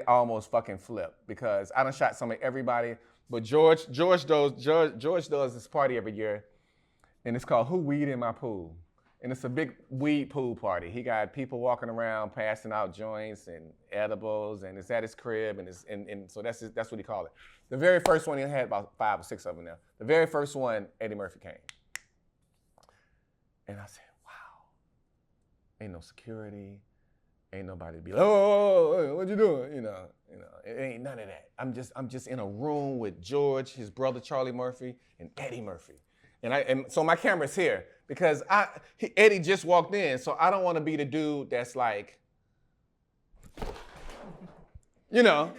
everybody almost fucking flipped because I done shot everybody. But George does this party every year, and it's called Who Weed in My Pool. And it's a big weed pool party. He got people walking around passing out joints and edibles, and it's at his crib, and so that's what he called it. The very first one, he had about 5 or 6 of them now. The very first one, Eddie Murphy came. And I said, wow, ain't no security, ain't nobody to be like, oh, what you doing? You know, it ain't none of that. I'm just in a room with George, his brother Charlie Murphy, and Eddie Murphy. And so my camera's here because Eddie just walked in, so I don't want to be the dude that's like, you know,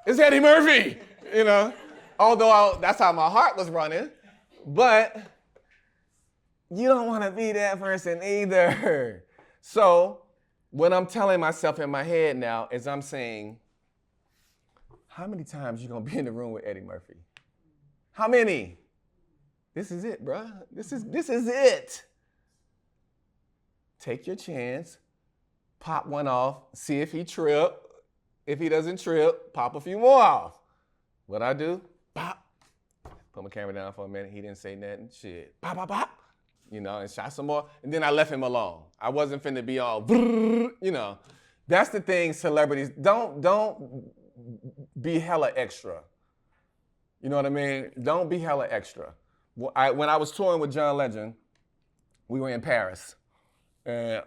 it's Eddie Murphy, you know. Although that's how my heart was running, but you don't want to be that person either. So what I'm telling myself in my head now is I'm saying, how many times you gonna be in the room with Eddie Murphy? How many? This is it, bruh. This is it. Take your chance, pop one off, see if he trip. If he doesn't trip, pop a few more off. What I do? Pop. Put my camera down for a minute. He didn't say nothing. Shit. Pop, pop, pop. You know, and shot some more. And then I left him alone. I wasn't finna be all, you know. That's the thing, celebrities. Don't be hella extra. You know what I mean? Don't be hella extra. When I was touring with John Legend, we were in Paris. And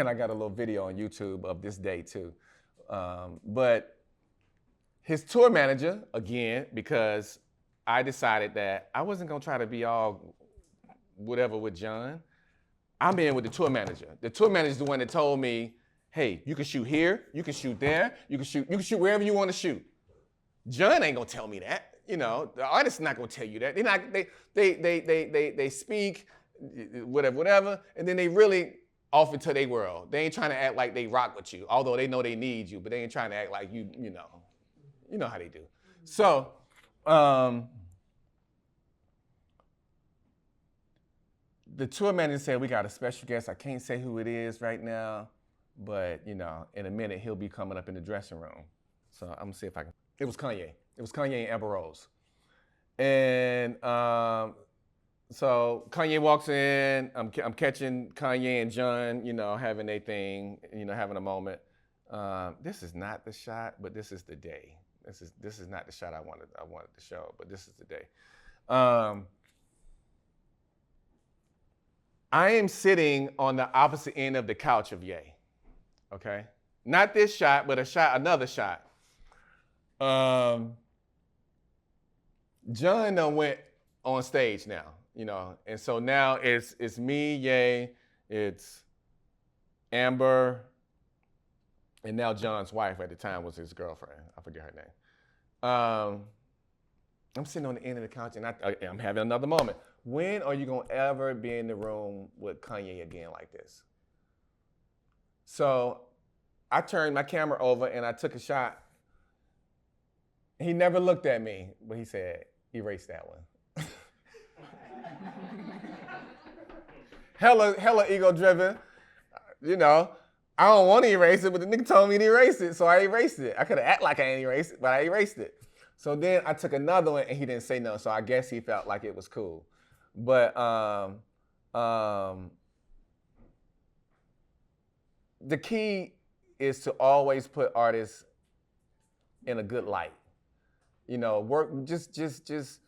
I got a little video on YouTube of this day too. But his tour manager, again, because I decided that I wasn't gonna try to be all whatever with John. I'm in with the tour manager. The tour manager is the one that told me, hey, you can shoot here, you can shoot there, you can shoot wherever you want to shoot. John ain't gonna tell me that. You know, the artist's not gonna tell you that. They speak, whatever, and then they really off into their world. They ain't trying to act like they rock with you, although they know they need you, but they ain't trying to act like you know how they do. So, the tour manager said, we got a special guest. I can't say who it is right now, but in a minute he'll be coming up in the dressing room. So I'm gonna see if I can. It was Kanye. It was Kanye and Amber Rose. And so Kanye walks in. I'm catching Kanye and John, having a thing, having a moment. This is not the shot, but this is the day. This is not the shot I wanted to show, but this is the day. I am sitting on the opposite end of the couch of Ye. Okay? Not this shot, but another shot. John done went on stage now, and so now it's me, Ye, it's Amber, and now John's wife at the time was his girlfriend. I forget her name. I'm sitting on the end of the couch and I'm having another moment. When are you gonna ever be in the room with Kanye again like this? So I turned my camera over and I took a shot. He never looked at me, but he said, erase that one. hella ego-driven. I don't want to erase it, but the nigga told me to erase it, so I erased it. I could have acted like I ain't erased it, but I erased it. So then I took another one and he didn't say no, so I guess he felt like it was cool. But the key is to always put artists in a good light. Work, just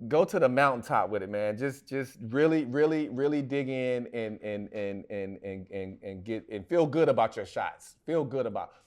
go to the mountaintop with it, man. Just really, really, really dig in and get and feel good about your shots. Feel good about.